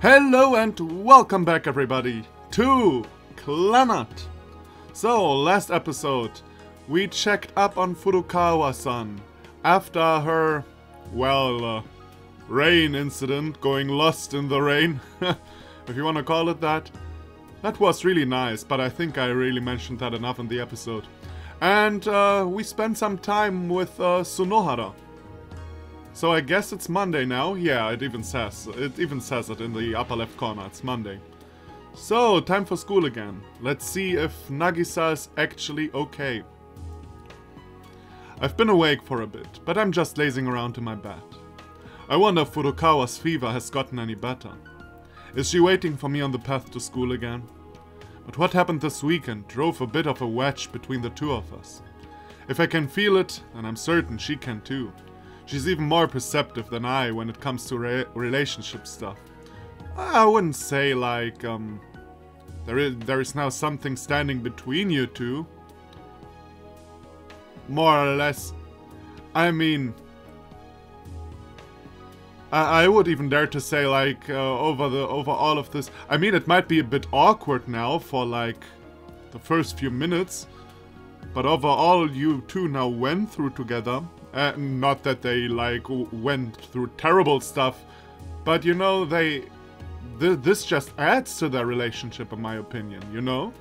Hello and welcome back everybody to Clannad. So, last episode we checked up on Furukawa-san after her, rain incident, going lost in the rain, if you want to call it that. That was really nice, but I think I really mentioned that enough in the episode. And we spent some time with Sunohara. So I guess it's Monday now. Yeah, it even says it in the upper left corner. It's Monday. So, time for school again. Let's see if Nagisa is actually okay. I've been awake for a bit, but I'm just lazing around in my bed. I wonder if Furukawa's fever has gotten any better. Is she waiting for me on the path to school again? But what happened this weekend drove a bit of a wedge between the two of us. If I can feel it, then I'm certain she can too. She's even more perceptive than I when it comes to relationship stuff. I wouldn't say like, there is now something standing between you two. More or less. I mean, I would even dare to say like, over all of this. I mean, it might be a bit awkward now for like the first few minutes. But overall, you two now went through together. Not that they like went through terrible stuff, but you know, this just adds to their relationship, in my opinion, you know?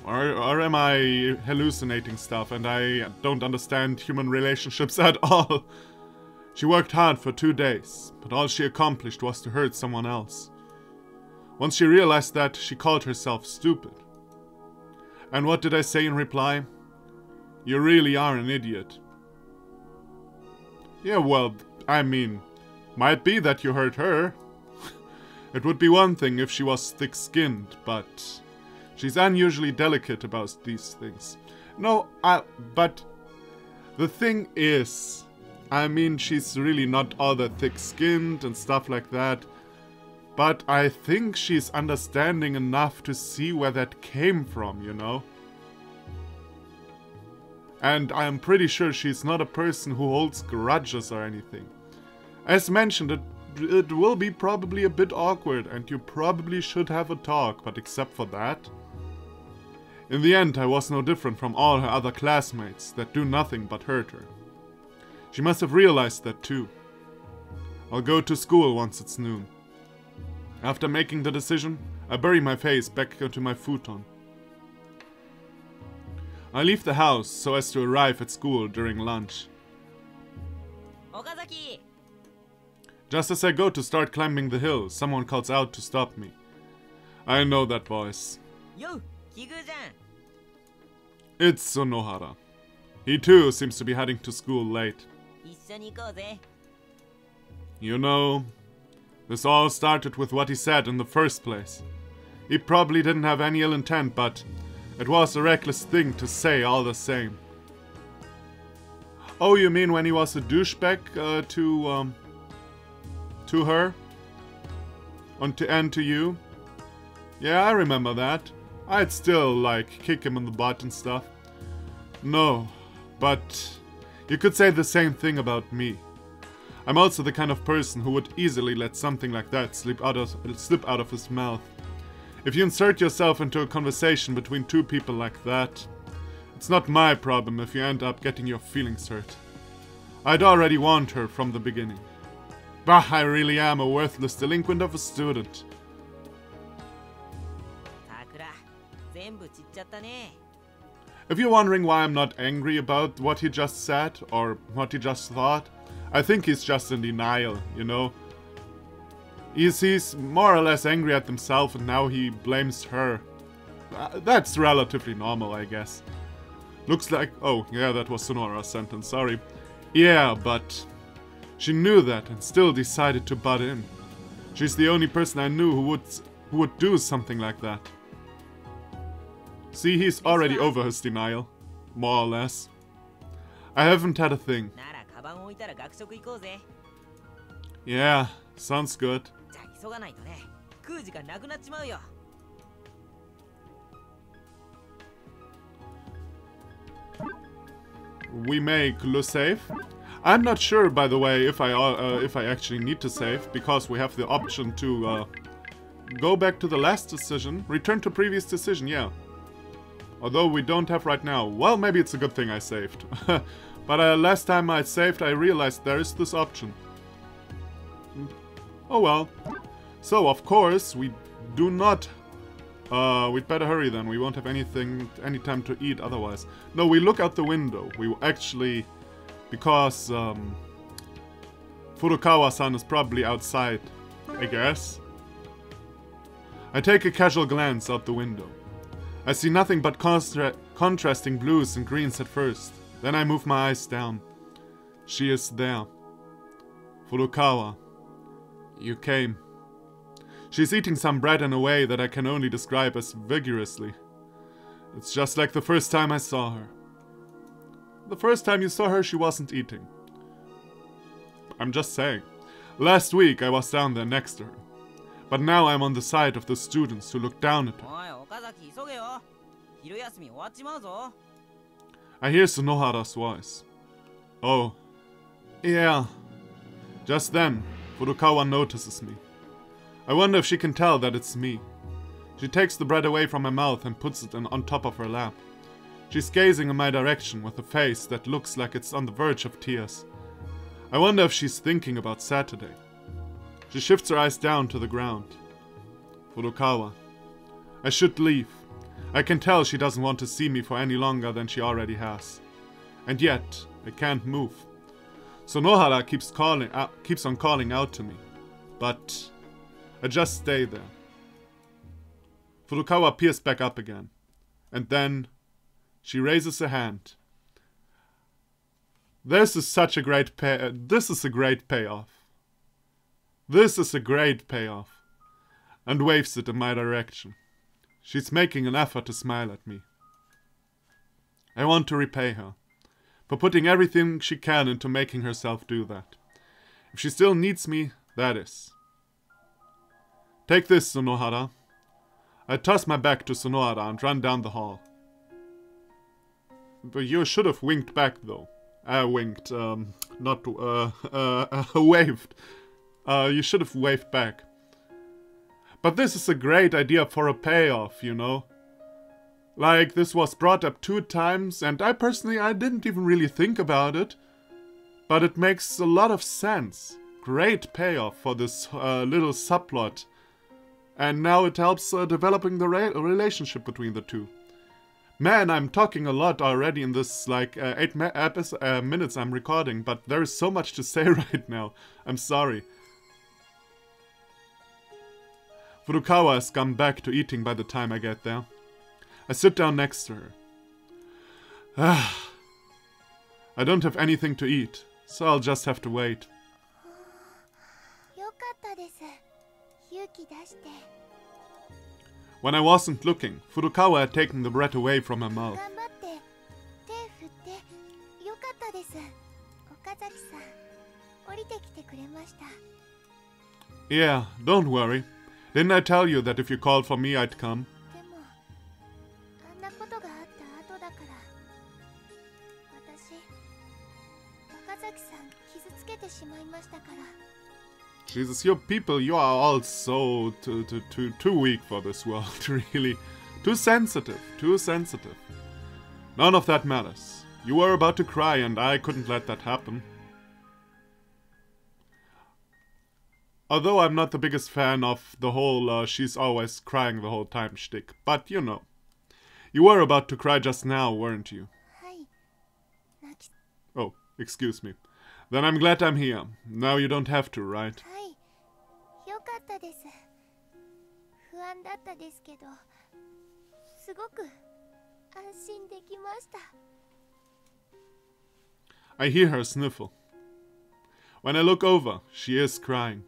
Or am I hallucinating stuff and I don't understand human relationships at all? She worked hard for 2 days, but all she accomplished was to hurt someone else. Once she realized that, she called herself stupid. And what did I say in reply? You really are an idiot. Yeah, well, I mean, might be that you hurt her. It would be one thing if she was thick-skinned, but she's unusually delicate about these things. No, but the thing is, I mean, she's really not all that thick-skinned and stuff like that, but I think she's understanding enough to see where that came from, you know? And I'm pretty sure she's not a person who holds grudges or anything. As mentioned, it will be probably a bit awkward and you probably should have a talk, but except for that... In the end, I was no different from all her other classmates that do nothing but hurt her. She must have realized that too. I'll go to school once it's noon. After making the decision, I bury my face back into my futon. I leave the house so as to arrive at school during lunch. Okazaki! Just as I go to start climbing the hill, someone calls out to stop me. I know that voice. Yo, Kigu-san! It's Sunohara. He too seems to be heading to school late. You know, this all started with what he said in the first place. He probably didn't have any ill intent, but it was a reckless thing to say all the same. Oh, you mean when he was a douchebag to her? And to you? Yeah, I remember that. I'd still, like, kick him in the butt and stuff. No, but you could say the same thing about me. I'm also the kind of person who would easily let something like that slip out of his mouth. If you insert yourself into a conversation between two people like that, it's not my problem if you end up getting your feelings hurt. I'd already warned her from the beginning. Bah, I really am a worthless delinquent of a student. If you're wondering why I'm not angry about what he just said, or what he just thought, I think he's just in denial, you know? He's more or less angry at himself and now he blames her. That's relatively normal, I guess. Looks like... Oh, yeah, that was Sonora's sentence, sorry. Yeah, but... She knew that and still decided to butt in. She's the only person I knew who would do something like that. See, he's already over his denial. More or less. I haven't had a thing. Yeah, sounds good. We make le safe. I'm not sure, by the way, if I actually need to save, because we have the option to go back to the last decision, return to previous decision, yeah. Although we don't have right now. Well, maybe it's a good thing I saved. But last time I saved, I realized there is this option. Oh well. So, of course, we do not... we'd better hurry then. We won't have any time to eat otherwise. No, we look out the window. We actually... Because, Furukawa-san is probably outside, I guess. I take a casual glance out the window. I see nothing but contrasting blues and greens at first. Then I move my eyes down. She is there. Furukawa. You came. She's eating some bread in a way that I can only describe as vigorously. It's just like the first time I saw her. The first time you saw her, she wasn't eating. I'm just saying. Last week I was down there next to her. But now I'm on the side of the students who look down at her. I hear Sunohara's voice. Oh. Yeah. Just then, Furukawa notices me. I wonder if she can tell that it's me. She takes the bread away from my mouth and puts it on top of her lap. She's gazing in my direction with a face that looks like it's on the verge of tears. I wonder if she's thinking about Saturday. She shifts her eyes down to the ground. Furukawa. I should leave. I can tell she doesn't want to see me for any longer than she already has. And yet, I can't move. Sunohara keeps on calling out to me. But I just stay there. Furukawa peers back up again. And then she raises a hand. This is such a great this is a great payoff. This is a great payoff. And waves it in my direction. She's making an effort to smile at me. I want to repay her. For putting everything she can into making herself do that. If she still needs me, that is. Take this, Sunohara. I toss my back to Sunohara and run down the hall. But you should have winked back, though. Winked, not, waved. You should have waved back. But this is a great idea for a payoff, you know? Like, this was brought up 2 times, and I didn't even really think about it. But it makes a lot of sense. Great payoff for this little subplot. And now it helps developing the relationship between the two. Man, I'm talking a lot already in this, like, 8 minutes I'm recording, but there is so much to say right now. I'm sorry. Furukawa has come back to eating by the time I get there. I sit down next to her. I don't have anything to eat, so I'll just have to wait. When I wasn't looking, Furukawa had taken the bread away from her mouth. Yeah, don't worry. Didn't I tell you that if you called for me, I'd come? Jesus, you people, you are all so too weak for this world, really. Too sensitive, too sensitive. None of that matters. You were about to cry and I couldn't let that happen. Although I'm not the biggest fan of the whole she's always crying the whole time shtick, but you know. You were about to cry just now, weren't you? Oh, excuse me. Then I'm glad I'm here. Now you don't have to, right? I hear her sniffle. When I look over, she is crying.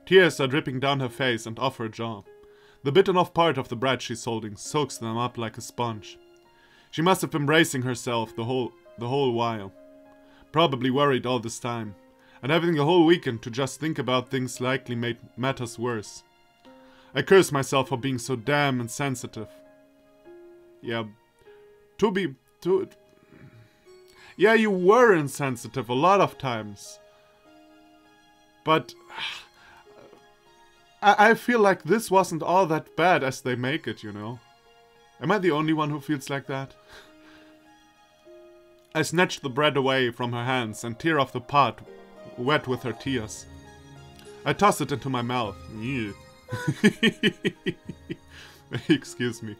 Tears are dripping down her face and off her jaw. The bitten off part of the bread she's holding soaks them up like a sponge. She must have been bracing herself the whole while. Probably worried all this time, and having the whole weekend to just think about things likely made matters worse. I curse myself for being so damn insensitive. Yeah, Yeah, you were insensitive a lot of times. But I feel like this wasn't all that bad as they make it, you know. Am I the only one who feels like that? I snatched the bread away from her hands and tear off the pot, wet with her tears. I toss it into my mouth. Excuse me.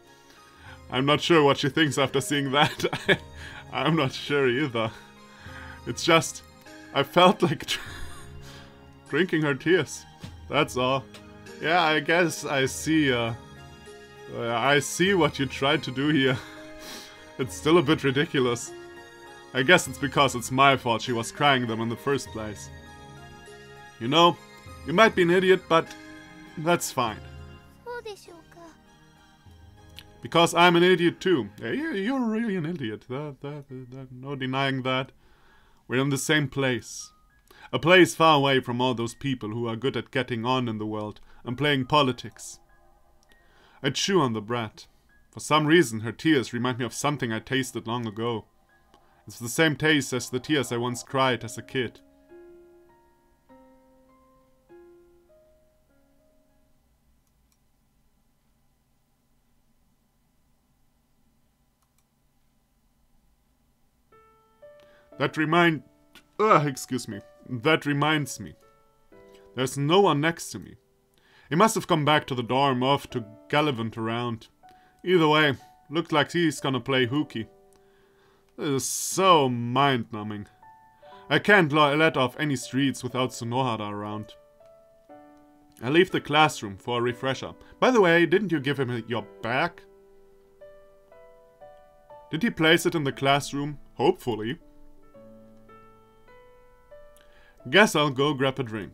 I'm not sure what she thinks after seeing that. I'm not sure either. It's just, I felt like drinking her tears. That's all. Yeah, I guess I see what you tried to do here. It's still a bit ridiculous. I guess it's because it's my fault she was crying them in the first place. You know, you might be an idiot, but that's fine. Because I'm an idiot too. Yeah, you're really an idiot. No denying that. We're in the same place. A place far away from all those people who are good at getting on in the world and playing politics. I chew on the bread. For some reason, her tears remind me of something I tasted long ago. It's the same taste as the tears I once cried as a kid. That reminds me. There's no one next to me. He must have come back to the dorm off to gallivant around. Either way, looks like he's gonna play hooky. This is so mind-numbing. I can't let off any streets without Sunohara around. I leave the classroom for a refresher. By the way, didn't you give him your bag? Did he place it in the classroom? Hopefully. Guess I'll go grab a drink.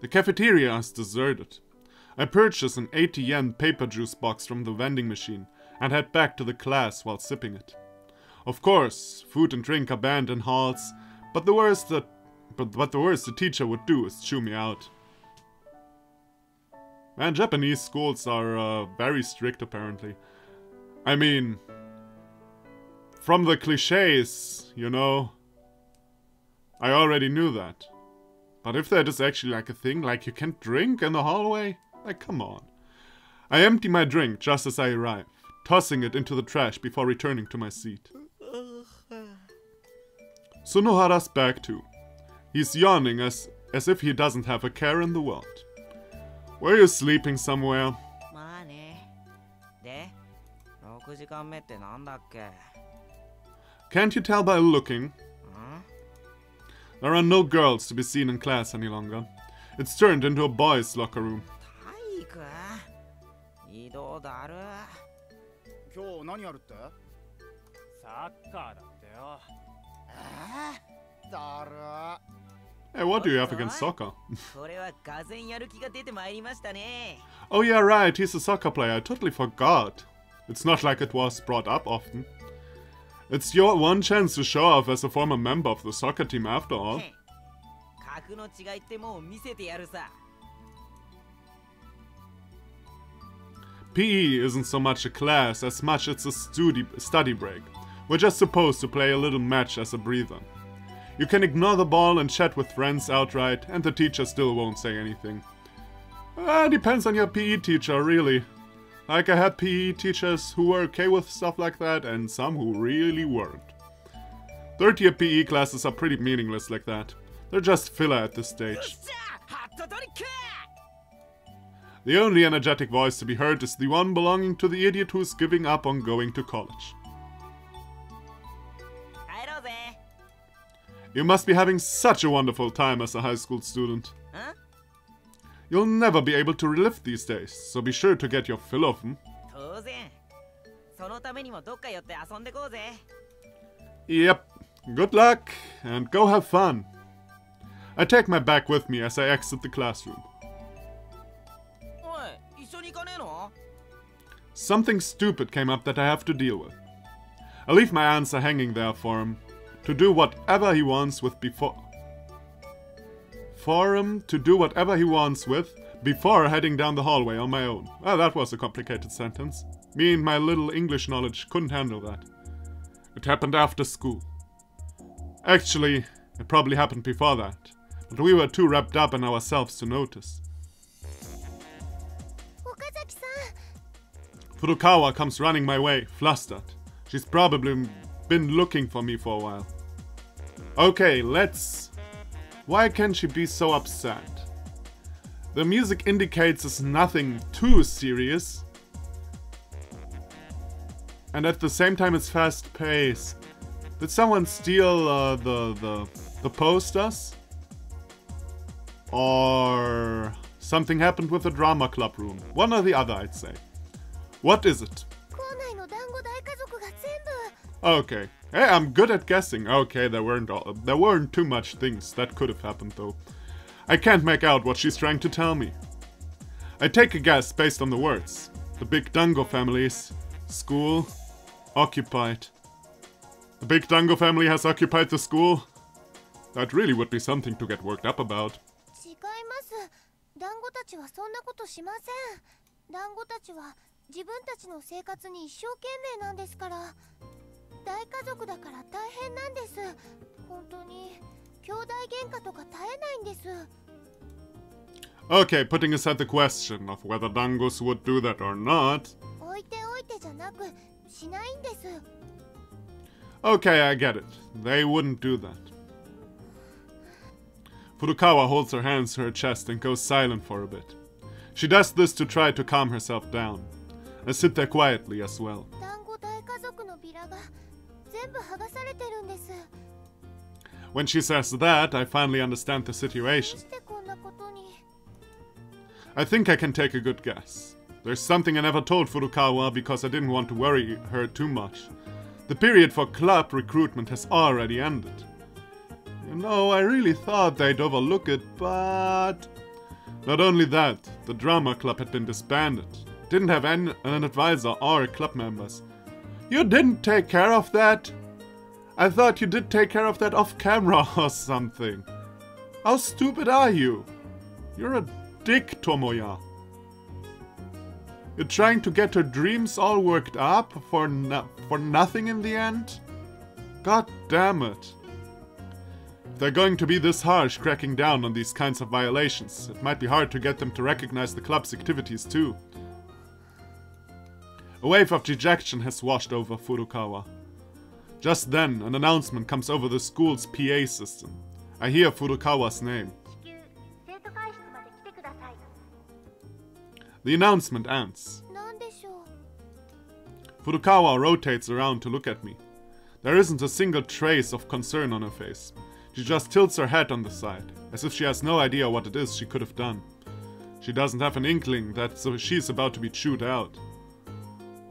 The cafeteria is deserted. I purchase an 80 yen paper juice box from the vending machine and head back to the class while sipping it. Of course, food and drink are banned in halls, but the worst the teacher would do is chew me out. And Japanese schools are very strict apparently. I mean, from the cliches, you know, I already knew that. But if that is actually like a thing, like you can't drink in the hallway, like come on. I empty my drink just as I arrive, tossing it into the trash before returning to my seat. Sunohara's back too. He's yawning as if he doesn't have a care in the world. Were you sleeping somewhere? Can't you tell by looking? There are no girls to be seen in class any longer. It's turned into a boys' locker room. Hey, what do you have against soccer? Oh yeah, right, he's a soccer player. I totally forgot. It's not like it was brought up often. It's your one chance to show off as a former member of the soccer team after all. PE isn't so much a class as much it's a study break. We're just supposed to play a little match as a breather. You can ignore the ball and chat with friends outright, and the teacher still won't say anything. Depends on your PE teacher, really. Like, I had PE teachers who were okay with stuff like that, and some who really weren't. Third-year PE classes are pretty meaningless like that. They're just filler at this stage. The only energetic voice to be heard is the one belonging to the idiot who's giving up on going to college. You must be having such a wonderful time as a high school student. Huh? You'll never be able to relive these days, so be sure to get your fill of them. Yep, good luck, and go have fun. I take my bag with me as I exit the classroom. Something stupid came up that I have to deal with. I leave my answer hanging there for him to do whatever he wants with before heading down the hallway on my own. Oh, that was a complicated sentence. Me and my little English knowledge couldn't handle that. It happened after school. Actually, it probably happened before that, but we were too wrapped up in ourselves to notice. Furukawa comes running my way, flustered. She's probably been looking for me for a while. Okay, let's... Why can she be so upset? The music indicates it's nothing too serious. And at the same time it's fast paced. Did someone steal the posters? Or something happened with the drama club room? One or the other, I'd say. What is it? Okay. Hey, I'm good at guessing. Okay, there weren't too much things that could have happened though. I can't make out what she's trying to tell me. I take a guess based on the words. The big Dango families. School. Occupied. The big Dango family has occupied the school? That really would be something to get worked up about. Okay, putting aside the question of whether Dangos would do that or not. Okay, I get it. They wouldn't do that. Furukawa holds her hands to her chest and goes silent for a bit. She does this to try to calm herself down. I sit there quietly as well. When she says that, I finally understand the situation. I think I can take a good guess. There's something I never told Furukawa because I didn't want to worry her too much. The period for club recruitment has already ended. You know, I really thought they'd overlook it, but... Not only that, the drama club had been disbanded. Didn't have an advisor or club members. You didn't take care of that? I thought you did take care of that off camera or something. How stupid are you? You're a dick, Tomoya. You're trying to get her dreams all worked up for nothing in the end? God damn it. If they're going to be this harsh cracking down on these kinds of violations, it might be hard to get them to recognize the club's activities too. A wave of dejection has washed over Furukawa. Just then, an announcement comes over the school's PA system. I hear Furukawa's name. The announcement ends. Furukawa rotates around to look at me. There isn't a single trace of concern on her face. She just tilts her head on the side, as if she has no idea what it is she could have done. She doesn't have an inkling that she's about to be chewed out.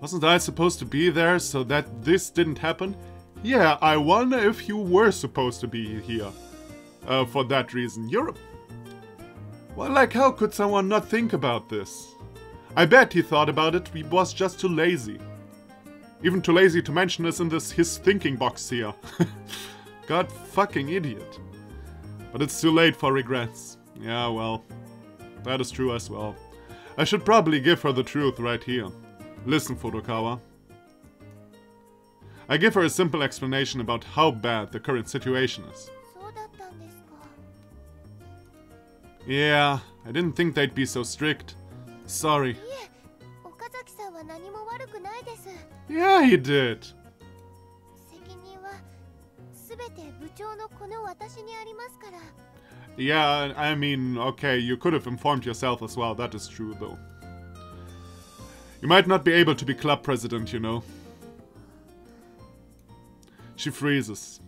Wasn't I supposed to be there so that this didn't happen? Yeah, I wonder if you were supposed to be here. For that reason. Well, like, how could someone not think about this? I bet he thought about it, he was just too lazy. Even too lazy to mention this in his thinking box here. God fucking idiot. But it's too late for regrets. Yeah, well, that is true as well. I should probably give her the truth right here. Listen, Furukawa. I give her a simple explanation about how bad the current situation is. Yeah, I didn't think they'd be so strict. Sorry. Yeah, he did. Yeah, I mean, okay, you could have informed yourself as well, that is true though. You might not be able to be club president, you know. She freezes.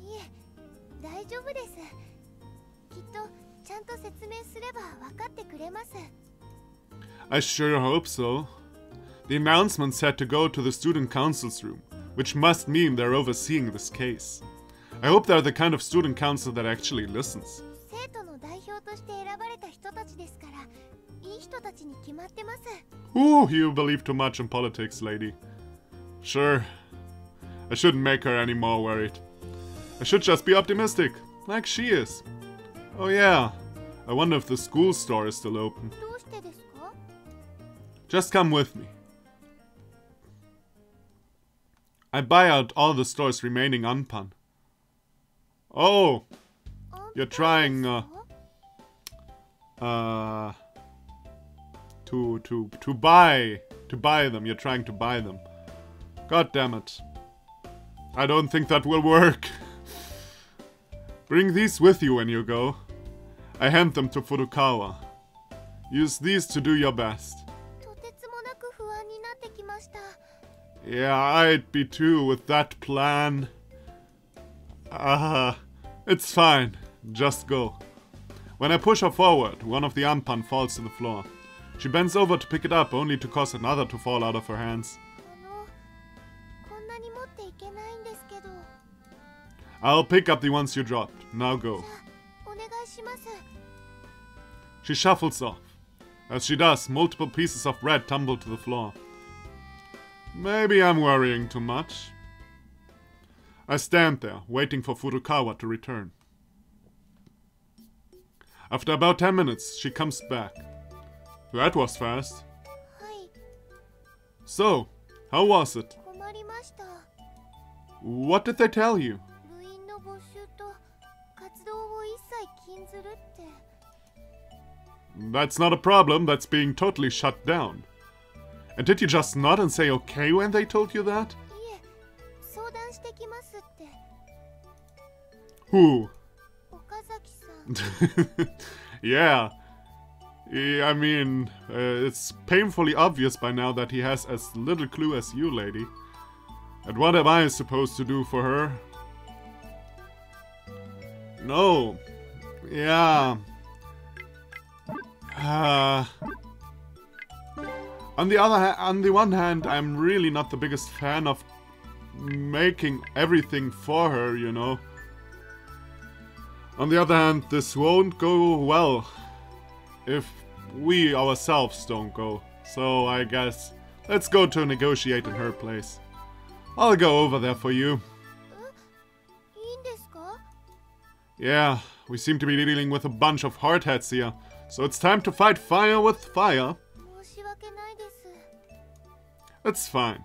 I sure hope so. The announcement said to go to the student council's room, which must mean they're overseeing this case. I hope they're the kind of student council that actually listens. Ooh, you believe too much in politics, lady. Sure. I shouldn't make her any more worried. I should just be optimistic, like she is. Oh yeah, I wonder if the school store is still open. Just come with me. I buy out all the store's remaining Anpan. Oh, you're trying to buy them. You're trying to buy them. God damn it. I don't think that will work. Bring these with you when you go. I hand them to Furukawa. Use these to do your best. Yeah, I'd be too with that plan. It's fine. Just go. When I push her forward, one of the Anpan falls to the floor. She bends over to pick it up, only to cause another to fall out of her hands. I'll pick up the ones you dropped. Now go. She shuffles off. As she does, multiple pieces of bread tumble to the floor. Maybe I'm worrying too much. I stand there, waiting for Furukawa to return. After about 10 minutes, she comes back. That was fast. So, how was it? What did they tell you? That's not a problem, that's being totally shut down. And did you just nod and say okay when they told you that? Who? Yeah. I mean, it's painfully obvious by now that he has as little clue as you, lady. And what am I supposed to do for her? No. Yeah. On the one hand, I'm really not the biggest fan of making everything for her, you know. On the other hand, this won't go well if we ourselves don't go. So I guess let's go to negotiate in her place. I'll go over there for you. Yeah, we seem to be dealing with a bunch of hardheads here. So it's time to fight fire with fire. That's fine.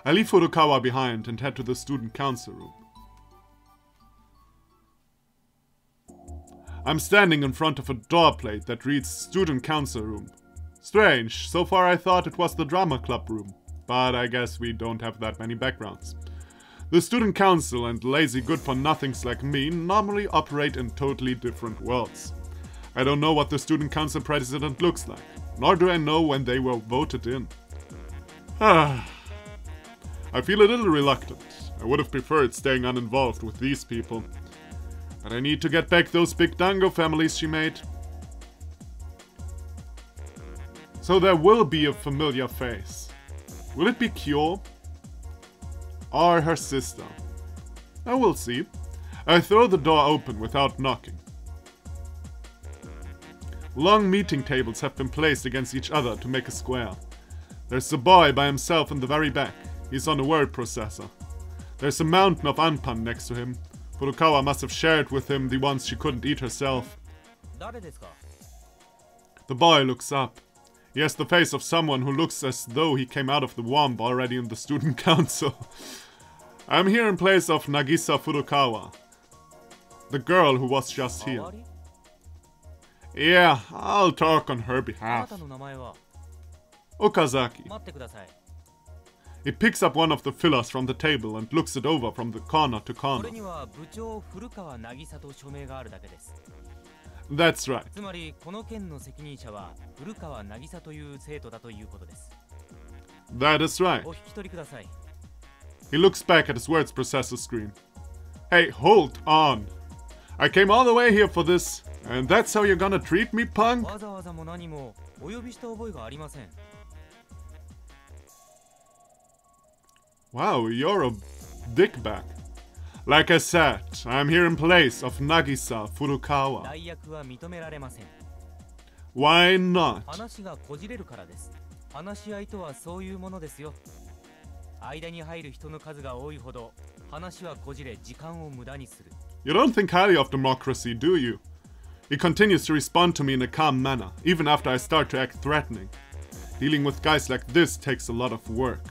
I leave Furukawa behind and head to the student council room. I'm standing in front of a door plate that reads Student Council Room. Strange, so far I thought it was the drama club room, but I guess we don't have that many backgrounds. The student council and lazy good-for-nothings like me normally operate in totally different worlds. I don't know what the student council president looks like, nor do I know when they were voted in. I feel a little reluctant. I would have preferred staying uninvolved with these people. But I need to get back those big dango families she made. So there will be a familiar face. Will it be Kyo? Or her sister? I will see. I throw the door open without knocking. Long meeting tables have been placed against each other to make a square. There's a boy by himself in the very back. He's on a word processor. There's a mountain of Anpan next to him. Furukawa must have shared with him the ones she couldn't eat herself. The boy looks up. He has the face of someone who looks as though he came out of the womb already in the student council. I'm here in place of Nagisa Furukawa, the girl who was just here. Yeah, I'll talk on her behalf. Okazaki. He picks up one of the fillers from the table and looks it over from the corner to corner. That's right. That is right. He looks back at his words processor screen. Hey, hold on. I came all the way here for this, and that's how you're gonna treat me, punk? Wow, you're a dickbag. Like I said, I'm here in place of Nagisa Furukawa. Why not? You don't think highly of democracy, do you? He continues to respond to me in a calm manner, even after I start to act threatening. Dealing with guys like this takes a lot of work.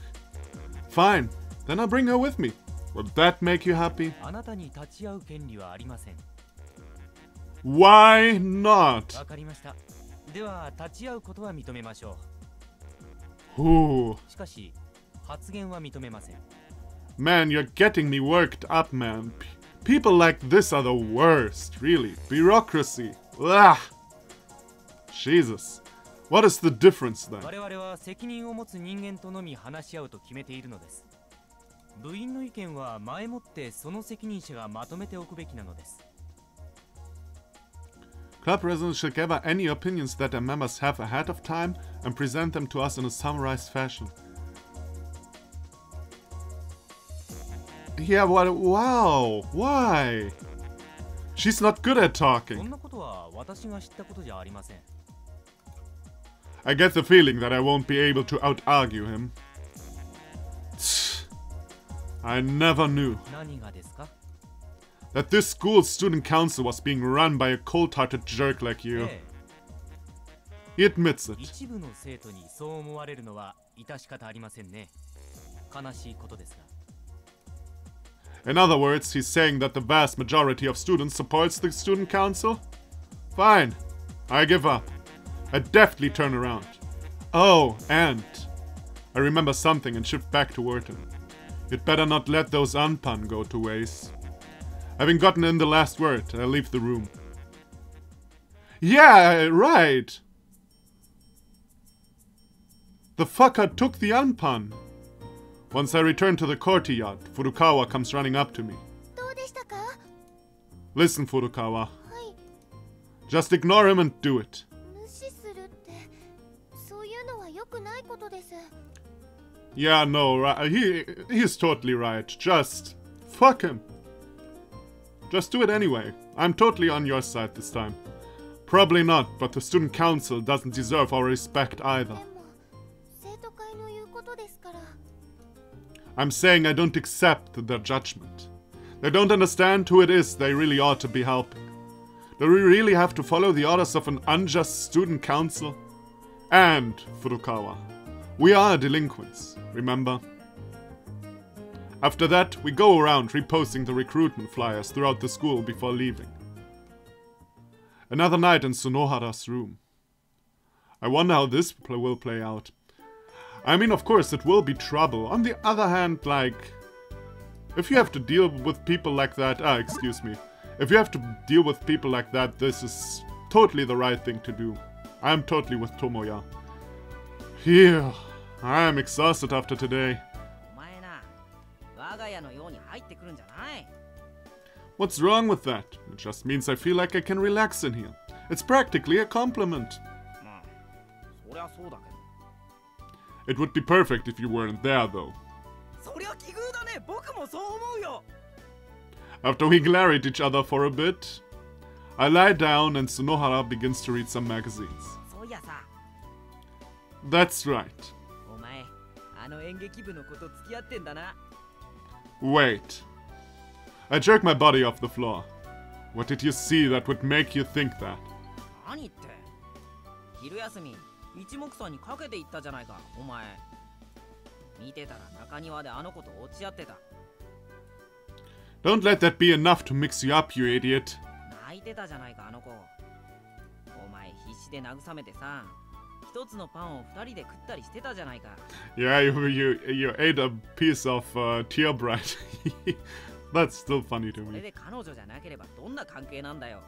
Fine, Then I'll bring her with me. Will that make you happy? あなたに立ち会う権利はありません。 Why not? わかりました。では立ち会うことは認めましょ Ooh. う。しかし発言は認めません。 Man, you're getting me worked up, man. People like this are the worst, really. Bureaucracy. Ugh. Jesus. What is the difference then? 我々は責任を持つ人間とのみ話し合うと決めているのです。部員の意見は前もってその責任者がまとめておくべきなのです。 Club presidents should gather any opinions that their members have ahead of time and present them to us in a summarized fashion. Yeah, what? Wow, why? She's not good at そ talking. んなことは私が知ったことじゃありません。 I get the feeling that I won't be able to out-argue him. I never knew 何がですか？ that this school's student council was being run by a cold-hearted jerk like you. え He admits え、 it. 一部の生徒にそう思われるのは致し方ありませんね。悲しいことですが。 In other words, he's saying that the vast majority of students supports the student council? Fine. I give up. I deftly turn around. Oh, and I remember something and shift back to Wharton. You'd better not let those unpun go to waste. Having gotten in the last word, I leave the room. Yeah, right. The fucker took the unpun. Once I return to the courtyard, Furukawa comes running up to me. どうでしたか？ Listen, Furukawa. はい。 Just ignore him and do it. 無視するって、そういうのは良くないことです。 Yeah, no, he's totally right. Just fuck him. Just do it anyway. I'm totally on your side this time. Probably not, but the student council doesn't deserve our respect either. でも、生徒会の言うことですから。 I'm saying I don't accept their judgment. They don't understand who it is they really ought to be helping. Do we really have to follow the orders of an unjust student council? And, Furukawa, we are delinquents, remember? After that, we go around reposting the recruitment flyers throughout the school before leaving. Another night in Sunohara's room. I wonder how this will play out. I mean, of course, it will be trouble. On the other hand, like, if you have to deal with people like that, excuse me. If you have to deal with people like that, this is totally the right thing to do. I am totally with Tomoya. Phew, I am exhausted after today. お前な、我が家のように入ってくるんじゃない。 What's wrong with that? It just means I feel like I can relax in here. It's practically a compliment. まあ、そりゃそうだけど。 It would be perfect if you weren't there, though. そりゃ奇遇だね。僕もそう思うよ。 After we glare at each other for a bit, I lie down and Sunohara begins to read some magazines. そういやさ、 That's right. お前、あの演劇部の子と付き合ってんだな。 Wait. I jerk my body off the floor. What did you see that would make you think that? 何って。昼休み、一目散にかけていったじゃないか、お前。見てたら中庭であの子と落ち合ってた。 Don't let that be enough to mix you up, you idiot. 泣いてたじゃないか、あの子。お前必死で慰めてさ、一つのパンを二人で食ったりしてたじゃないか。 Yeah, you ate a piece of tear bread. That's still funny to それ me. で彼女じゃなければどんな関係なんだよ。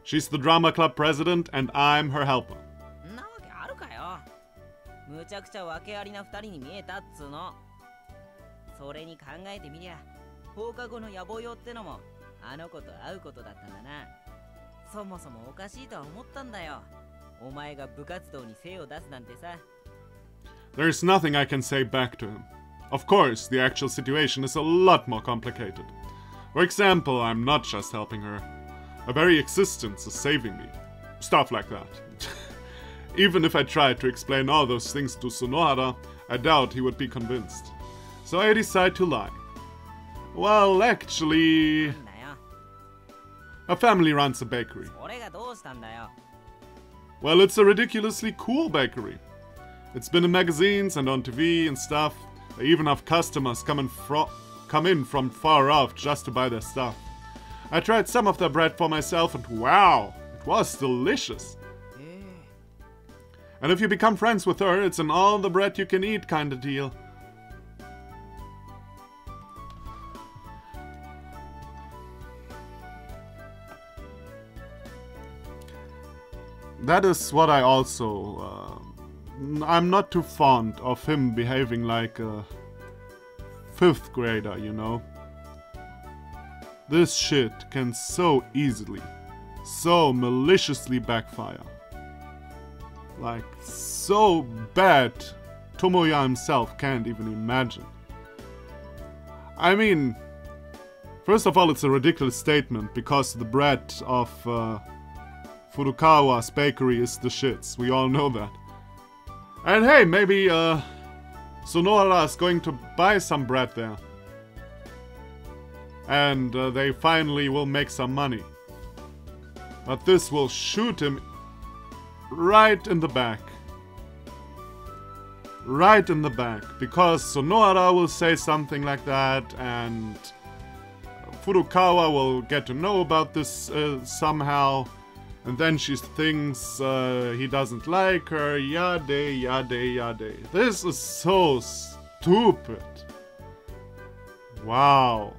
She's the drama club president and I'm her helper. んなわけあるかよ。むちゃくちゃ訳ありな二人に見えたっつうの。それに考えてみりゃ、放課後の野暮用ってのもあの子と会うことだったんだな。そもそもおかしいとは思ったんだよ。お前が部活動に精を出すなんてさ。 There's nothing I can say back to him. Of course, the actual situation is a lot more complicated. For example, I'm not just helping her. Her very existence is saving me. Stuff like that. Even if I tried to explain all those things to Sunohara, I doubt he would be convinced. So I decide to lie. Well, actually, なんだよ。 her family runs a bakery. それがどうしたんだよ。 Well, it's a ridiculously cool bakery. It's been in magazines and on TV and stuff. They even have customers come in from far off just to buy their stuff. I tried some of their bread for myself and wow, it was delicious. And if you become friends with her, it's an all the bread you can eat kind of deal. That is what I also... I'm not too fond of him behaving like a 5th grader, you know? This shit can so easily, so maliciously backfire. Like, so bad, Tomoya himself can't even imagine. I mean, first of all, it's a ridiculous statement, because the bread of Furukawa's bakery is the shits. We all know that. And hey, maybe Sonohara is going to buy some bread there. And they finally will make some money. But this will shoot him right in the back. Right in the back. Because Sonohara will say something like that, and Furukawa will get to know about this somehow. And then she thinks he doesn't like her. Yade, yade, yade. This is so stupid. Wow.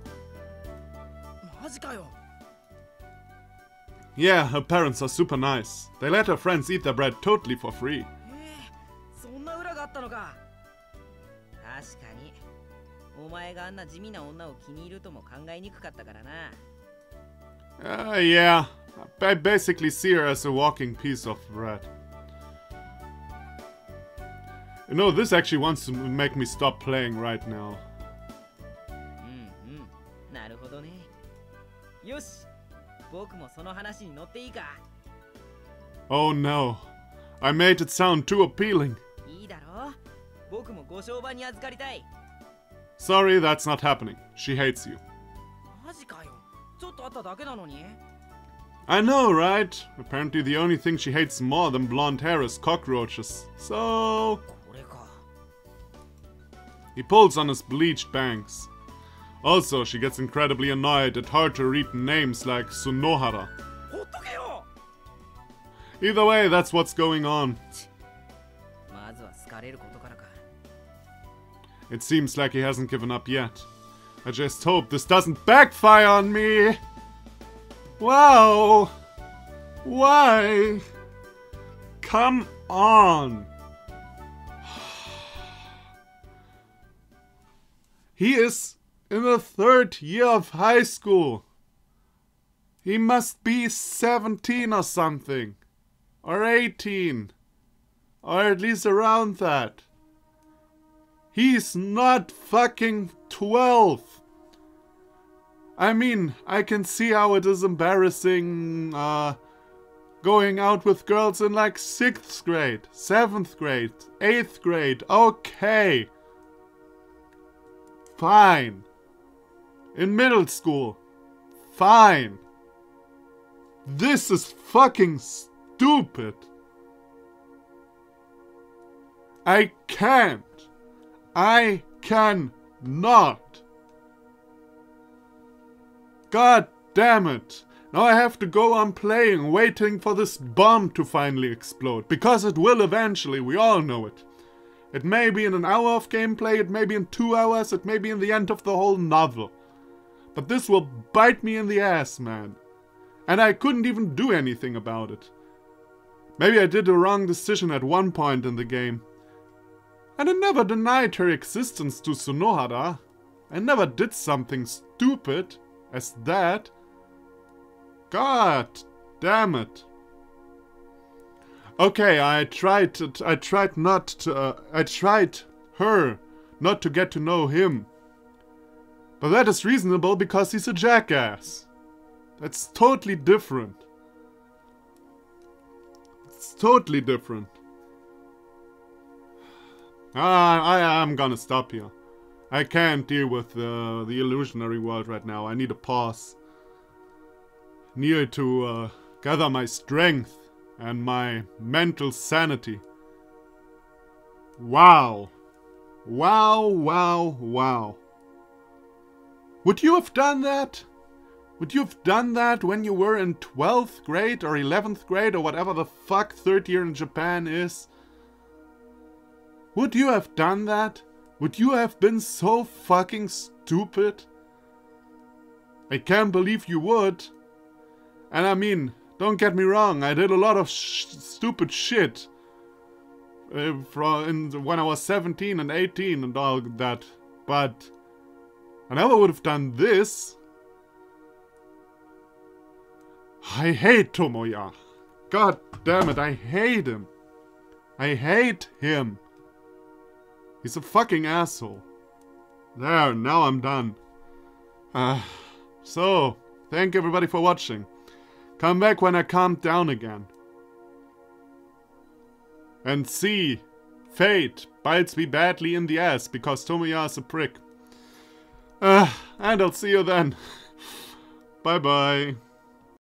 Yeah, her parents are super nice. They let her friends eat their bread totally for free. Yeah, I basically see her as a walking piece of bread. You know, this actually wants to make me stop playing right now. Oh no, I made it sound too appealing. Sorry, that's not happening. She hates you. I know, right? Apparently the only thing she hates more than blonde hair is cockroaches. So... He pulls on his bleached bangs. Also, she gets incredibly annoyed at hard-to-read names like Sonohara. Either way, that's what's going on. It seems like he hasn't given up yet. I just hope this doesn't backfire on me! Wow! Why? Come on! He is in the 3rd year of high school. He must be 17 or something. Or 18. Or at least around that. He's not fucking 12. I mean, I can see how it is embarrassing going out with girls in like 6th grade, 7th grade, 8th grade. Okay. Fine. In middle school. Fine. This is fucking stupid. I can't. I cannot. God damn it. Now I have to go on playing, waiting for this bomb to finally explode. Because it will eventually, we all know it. It may be in an hour of gameplay, it may be in 2 hours, it may be in the end of the whole novel. But this will bite me in the ass, man. And I couldn't even do anything about it. Maybe I did a wrong decision at one point in the game. And I never denied her existence to Sonohara. I never did something stupid as that. God damn it. Okay, I tried her not to get to know him. But that is reasonable because he's a jackass. That's totally different. It's totally different. I'm gonna stop here. I can't deal with the illusionary world right now. I need a pause. Need to gather my strength and my mental sanity. Wow. Wow, wow, wow. Would you have done that? Would you have done that when you were in 12th grade or 11th grade or whatever the fuck third year in Japan is? Would you have done that? Would you have been so fucking stupid? I can't believe you would. And I mean, don't get me wrong, I did a lot of stupid shit. When I was 17 and 18 and all that. But I never would have done this. I hate Tomoya. God damn it, I hate him. I hate him. He's a fucking asshole. There, now I'm done. So, thank everybody for watching. Come back when I calm down again. And see, fate bites me badly in the ass because Tomoya is a prick. And I'll see you then. Bye bye.